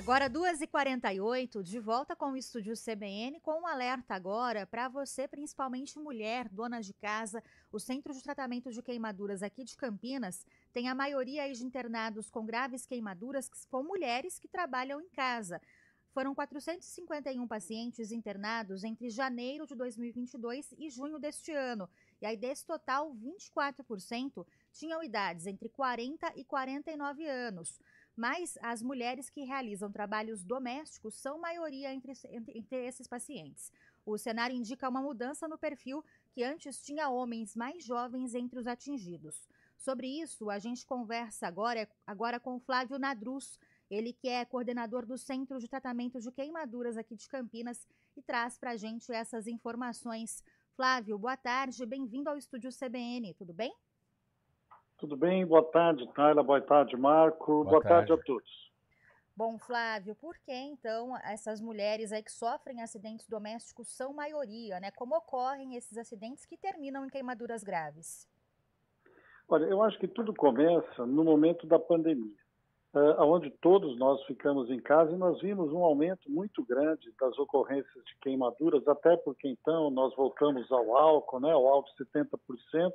Agora 2h48, de volta com o Estúdio CBN, com um alerta agora para você, principalmente mulher, dona de casa. O Centro de Tratamento de Queimaduras aqui de Campinas tem a maioria aí de internados com graves queimaduras que são mulheres que trabalham em casa. Foram 451 pacientes internados entre janeiro de 2022 e junho deste ano. E aí, desse total, 24% tinham idades entre 40 e 49 anos. Mas as mulheres que realizam trabalhos domésticos são maioria entre esses pacientes. O cenário indica uma mudança no perfil que antes tinha homens mais jovens entre os atingidos. Sobre isso, a gente conversa agora com o Flávio Nadruz, ele que é coordenador do Centro de Tratamento de Queimaduras aqui de Campinas e traz para a gente essas informações. Flávio, boa tarde, bem-vindo ao Estúdio CBN, tudo bem? Tudo bem? Boa tarde, Tayla. Boa tarde, Marco. Boa Boa tarde a tarde. todos. Bom, Flávio, por que então essas mulheres aí que sofrem acidentes domésticos são maioria, né? Como ocorrem esses acidentes que terminam em queimaduras graves? Olha, eu acho que tudo começa no momento da pandemia, onde todos nós ficamos em casa e nós vimos um aumento muito grande das ocorrências de queimaduras, até porque então nós voltamos ao álcool, né? O álcool 70%,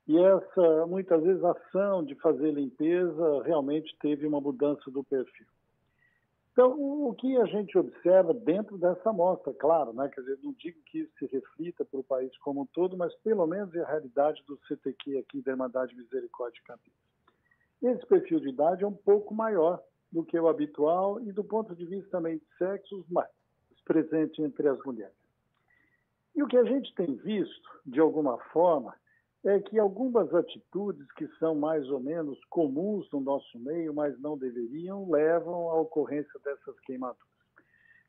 e essa, muitas vezes, ação de fazer limpeza realmente teve uma mudança do perfil. Então, o que a gente observa dentro dessa amostra, claro, né? Quer dizer, não digo que isso se reflita para o país como um todo, mas pelo menos é a realidade do CTQ aqui da Irmandade Misericórdia de Campinas. Esse perfil de idade é um pouco maior do que o habitual e do ponto de vista também de sexos, mais presente entre as mulheres. E o que a gente tem visto, de alguma forma, é que algumas atitudes que são mais ou menos comuns no nosso meio, mas não deveriam, levam à ocorrência dessas queimaduras.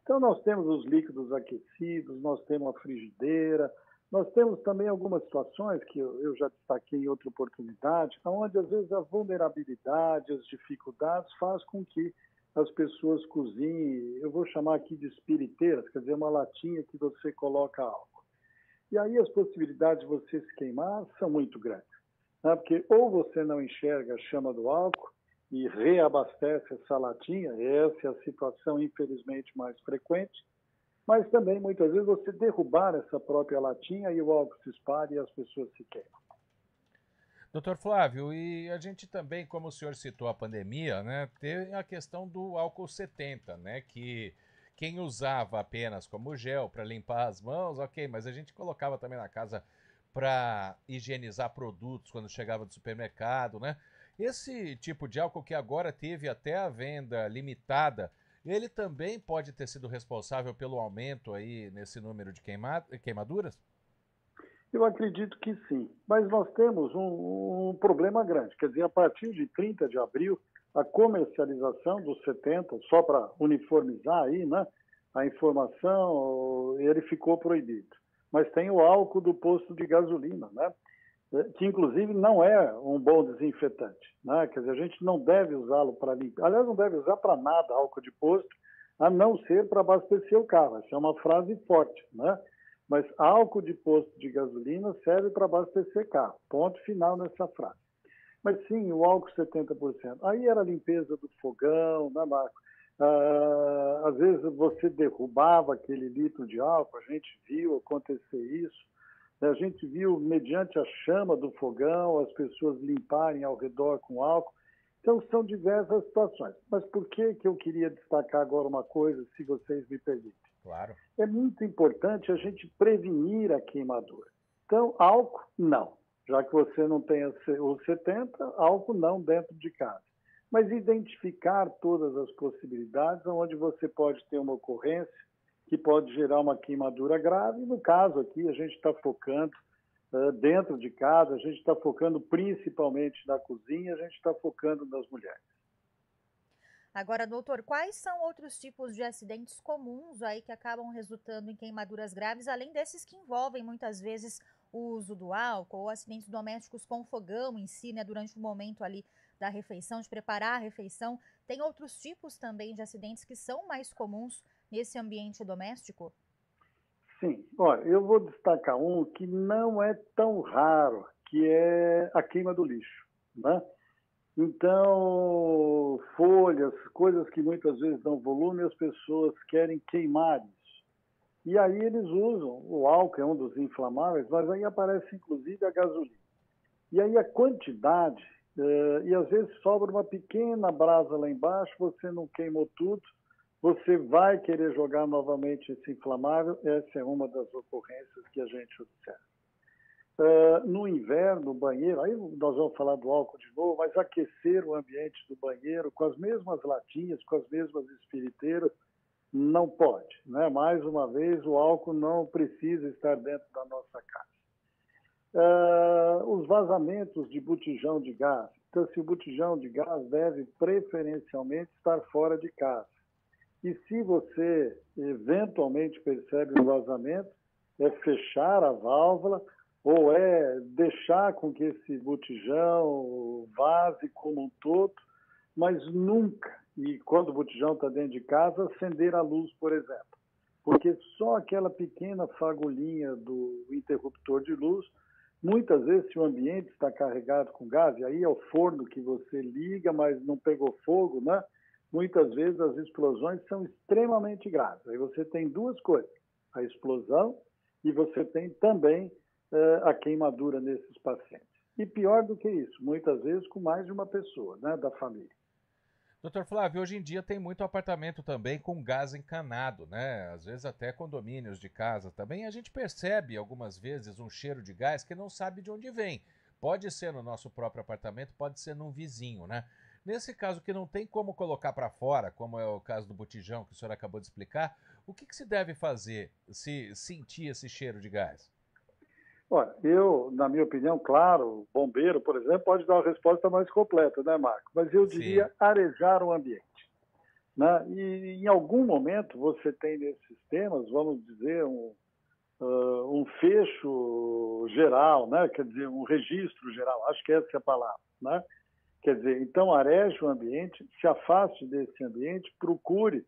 Então, nós temos os líquidos aquecidos, nós temos a frigideira, nós temos também algumas situações que eu já destaquei em outra oportunidade, onde às vezes a vulnerabilidade, as dificuldades faz com que as pessoas cozinhem, eu vou chamar aqui de espiriteiras, quer dizer, uma latinha que você coloca álcool. E aí as possibilidades de você se queimar são muito grandes, né? Porque ou você não enxerga a chama do álcool e reabastece essa latinha, essa é a situação infelizmente mais frequente, mas também muitas vezes você derrubar essa própria latinha e o álcool se espalha e as pessoas se queimam. Doutor Flávio, e a gente também, como o senhor citou a pandemia, né, tem a questão do álcool 70, né, que quem usava apenas como gel para limpar as mãos, ok, mas a gente colocava também na casa para higienizar produtos quando chegava do supermercado, né? Esse tipo de álcool que agora teve até a venda limitada, ele também pode ter sido responsável pelo aumento aí nesse número de queimaduras? Eu acredito que sim, mas nós temos um problema grande, quer dizer, a partir de 30 de abril, a comercialização dos 70, só para uniformizar aí, né, a informação, ele ficou proibido. Mas tem o álcool do posto de gasolina, né, que inclusive não é um bom desinfetante, né, quer dizer, a gente não deve usá-lo para limpar, aliás, não deve usar para nada álcool de posto, a não ser para abastecer o carro, essa é uma frase forte, né? Mas álcool de posto de gasolina serve para abastecer carro. Ponto final nessa frase. Mas sim, o álcool 70%. Aí era a limpeza do fogão, né, Marco? Às vezes você derrubava aquele litro de álcool, a gente viu acontecer isso. A gente viu, mediante a chama do fogão, as pessoas limparem ao redor com álcool. Então, são diversas situações. Mas por que eu queria destacar agora uma coisa, se vocês me permitem? Claro. É muito importante a gente prevenir a queimadura. Então, álcool, não. Já que você não tem o 70, álcool não dentro de casa. Mas identificar todas as possibilidades onde você pode ter uma ocorrência que pode gerar uma queimadura grave. No caso aqui, a gente está focando dentro de casa, a gente está focando principalmente na cozinha, a gente está focando nas mulheres. Agora, doutor, quais são outros tipos de acidentes comuns aí que acabam resultando em queimaduras graves, além desses que envolvem muitas vezes o uso do álcool ou acidentes domésticos com fogão em si, né, durante o momento ali da refeição, de preparar a refeição? Tem outros tipos também de acidentes que são mais comuns nesse ambiente doméstico? Sim, olha, eu vou destacar um que não é tão raro, que é a queima do lixo, né? Então, folhas, coisas que muitas vezes dão volume, as pessoas querem queimar isso. E aí eles usam, o álcool é um dos inflamáveis, mas aí aparece inclusive a gasolina. E aí a quantidade, e às vezes sobra uma pequena brasa lá embaixo, você não queimou tudo, você vai querer jogar novamente esse inflamável, essa é uma das ocorrências que a gente observa. No inverno, o banheiro, aí nós vamos falar do álcool de novo, mas aquecer o ambiente do banheiro com as mesmas latinhas, com as mesmas espiriteiras, não pode, né? Mais uma vez, o álcool não precisa estar dentro da nossa casa. Os vazamentos de botijão de gás. Então, se o botijão de gás deve preferencialmente estar fora de casa. E se você eventualmente percebe um vazamento, é fechar a válvula ou é deixar com que esse botijão vaze como um todo, mas nunca, e quando o botijão está dentro de casa, acender a luz, por exemplo. Porque só aquela pequena fagulhinha do interruptor de luz, muitas vezes, se o ambiente está carregado com gás, e aí é o forno que você liga, mas não pegou fogo, né? Muitas vezes as explosões são extremamente graves. Aí você tem duas coisas, a explosão e você tem também a queimadura nesses pacientes. E pior do que isso, muitas vezes com mais de uma pessoa, né, da família. Doutor Flávio, hoje em dia tem muito apartamento também com gás encanado, né? Às vezes até condomínios de casa também. A gente percebe algumas vezes um cheiro de gás que não sabe de onde vem. Pode ser no nosso próprio apartamento, pode ser num vizinho, né? Nesse caso que não tem como colocar para fora, como é o caso do botijão que o senhor acabou de explicar, o que se deve fazer se sentir esse cheiro de gás? Olha, na minha opinião, claro, o bombeiro, por exemplo, pode dar uma resposta mais completa, né, Marco? Mas eu Sim. diria arejar o ambiente. Né? E em algum momento você tem nesses sistemas, vamos dizer, um fecho geral, né? Quer dizer, um registro geral, acho que essa é a palavra. Né? Quer dizer, então areje o ambiente, se afaste desse ambiente, procure,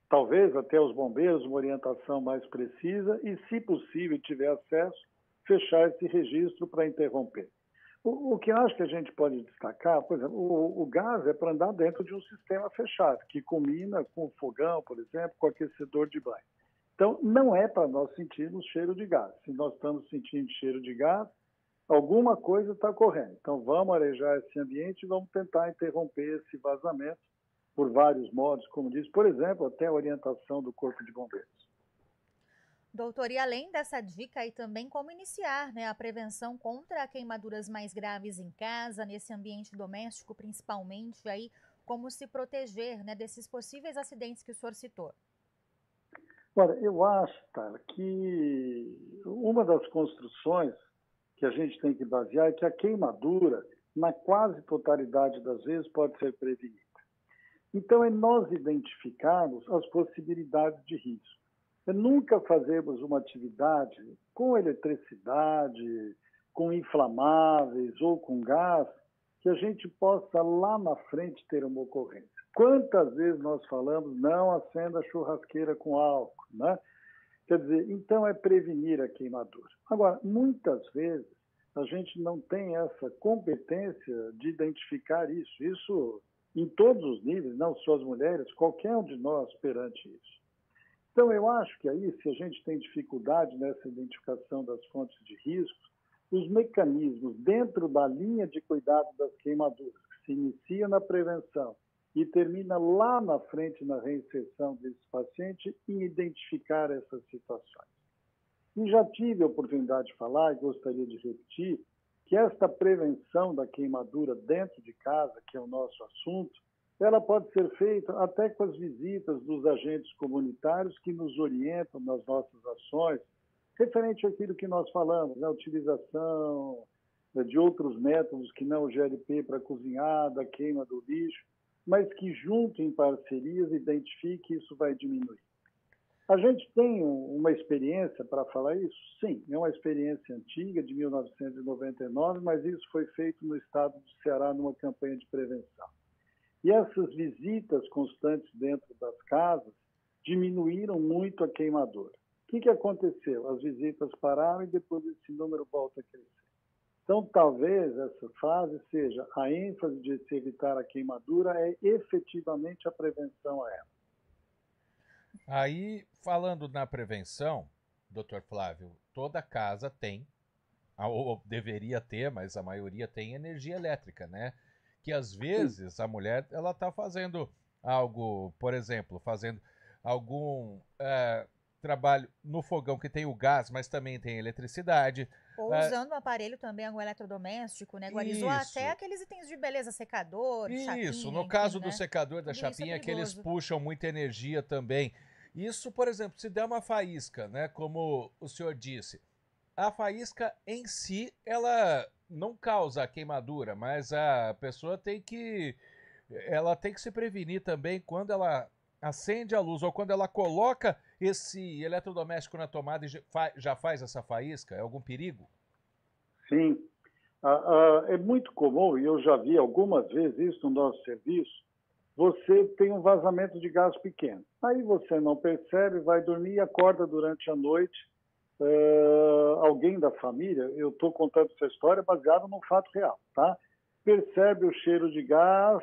talvez até os bombeiros, uma orientação mais precisa e, se possível e tiver acesso, fechar esse registro para interromper. O que eu acho que a gente pode destacar, por exemplo, o gás é para andar dentro de um sistema fechado, que combina com fogão, por exemplo, com aquecedor de banho. Então, não é para nós sentirmos cheiro de gás. Se nós estamos sentindo cheiro de gás, alguma coisa está ocorrendo. Então, vamos arejar esse ambiente e vamos tentar interromper esse vazamento por vários modos, como diz, por exemplo, até a orientação do Corpo de Bombeiros. Doutor, e além dessa dica aí também como iniciar, né, a prevenção contra queimaduras mais graves em casa, nesse ambiente doméstico principalmente, aí como se proteger, né, desses possíveis acidentes que o senhor citou? Olha, eu acho, cara, que uma das construções que a gente tem que basear é que a queimadura, na quase totalidade das vezes, pode ser prevenida. Então, é nós identificarmos as possibilidades de risco. É nunca fazermos uma atividade com eletricidade, com inflamáveis ou com gás, que a gente possa lá na frente ter uma ocorrência. Quantas vezes nós falamos, não acenda a churrasqueira com álcool, né? Quer dizer, então é prevenir a queimadura. Agora, muitas vezes a gente não tem essa competência de identificar isso. Isso em todos os níveis, não só as mulheres, qualquer um de nós perante isso. Então, eu acho que aí, se a gente tem dificuldade nessa identificação das fontes de riscos, os mecanismos dentro da linha de cuidado das queimaduras, que se inicia na prevenção e termina lá na frente na reinserção desse paciente, em identificar essas situações. E já tive a oportunidade de falar, e gostaria de repetir, que esta prevenção da queimadura dentro de casa, que é o nosso assunto, ela pode ser feita até com as visitas dos agentes comunitários que nos orientam nas nossas ações, referente àquilo que nós falamos, né? A utilização de outros métodos que não o GLP para cozinhar, da queima do lixo, mas que junto em parcerias identifique que isso vai diminuir. A gente tem uma experiência para falar isso? Sim, é uma experiência antiga, de 1999, mas isso foi feito no estado do Ceará numa campanha de prevenção. E essas visitas constantes dentro das casas diminuíram muito a queimadura. O que aconteceu? As visitas pararam e depois esse número volta a crescer. Então, talvez essa frase seja: a ênfase de se evitar a queimadura é efetivamente a prevenção a ela. Aí, falando na prevenção, doutor Flávio, toda casa tem, ou deveria ter, mas a maioria tem energia elétrica, né? Que às vezes a mulher, ela tá fazendo algo, por exemplo, fazendo algum trabalho no fogão que tem o gás, mas também tem eletricidade. Ou usando um aparelho também, algum eletrodoméstico, né, Guariz? Ou até aqueles itens de beleza, secador, chapinha, Isso, no enfim, caso né? do secador, da Tudo isso chapinha, é que eles perigoso. puxam muita energia também. Isso, por exemplo, se der uma faísca, né, como o senhor disse, a faísca em si, ela não causa queimadura, mas a pessoa ela tem que se prevenir também quando ela acende a luz ou quando ela coloca esse eletrodoméstico na tomada e já faz essa faísca. É algum perigo? Sim. É muito comum, e eu já vi algumas vezes isso no nosso serviço, você tem um vazamento de gás pequeno. Aí você não percebe, vai dormir e acorda durante a noite. Alguém da família, eu estou contando essa história baseada num fato real, tá? Percebe o cheiro de gás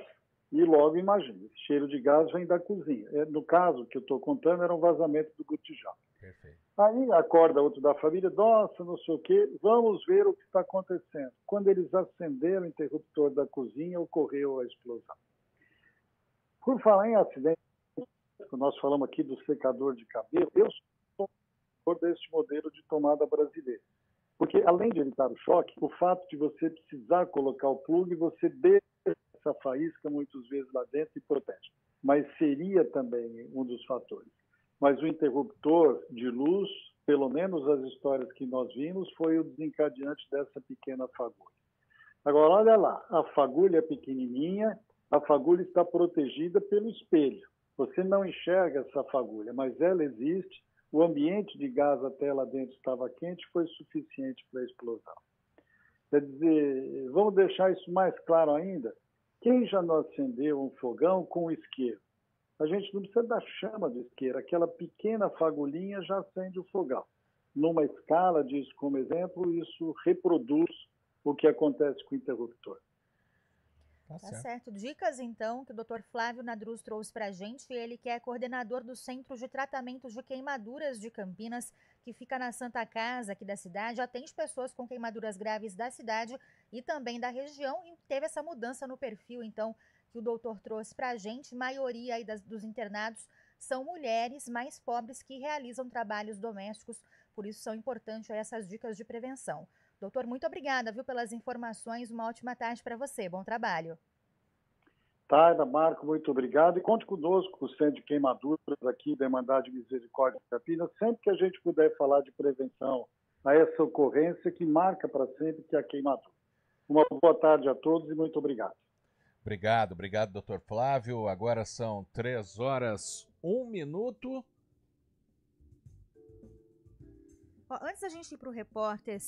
e logo imagina, esse cheiro de gás vem da cozinha. No caso que eu estou contando, era um vazamento do botijão. Perfeito. Aí acorda outro da família, nossa, não sei o quê, vamos ver o que está acontecendo. Quando eles acenderam o interruptor da cozinha, ocorreu a explosão. Por falar em acidente, nós falamos aqui do secador de cabelo, eu sou a favor deste modelo de tomada brasileira. Porque, além de evitar o choque, o fato de você precisar colocar o plug, você deixa essa faísca muitas vezes lá dentro e protege. Mas seria também um dos fatores. Mas o interruptor de luz, pelo menos as histórias que nós vimos, foi o desencadeante dessa pequena fagulha. Agora, olha lá, a fagulha é pequenininha, a fagulha está protegida pelo espelho. Você não enxerga essa fagulha, mas ela existe. O ambiente de gás até lá dentro estava quente, foi suficiente para a explosão. Quer dizer, vamos deixar isso mais claro ainda. Quem já não acendeu um fogão com isqueiro? A gente não precisa da chama do isqueiro, aquela pequena fagulhinha já acende o fogão. Numa escala disso como exemplo, isso reproduz o que acontece com o interruptor. Tá certo. Dicas, então, que o Dr. Flávio Nadruz trouxe para a gente, ele que é coordenador do Centro de Tratamento de Queimaduras de Campinas, que fica na Santa Casa aqui da cidade, atende pessoas com queimaduras graves da cidade e também da região, e teve essa mudança no perfil, então, que o doutor trouxe para a gente. Maioria aí dos internados são mulheres mais pobres que realizam trabalhos domésticos, por isso são importantes essas dicas de prevenção. Doutor, muito obrigada, viu, pelas informações. Uma ótima tarde para você. Bom trabalho. Taida, Marco, muito obrigado. E conte conosco, o Centro de Queimaduras aqui da Irmandade Misericórdia de Campinas, sempre que a gente puder falar de prevenção a essa ocorrência que marca para sempre, que é a queimadura. Uma boa tarde a todos e muito obrigado. Obrigado, doutor Flávio. Agora são 3h01. Antes da gente ir para o repórter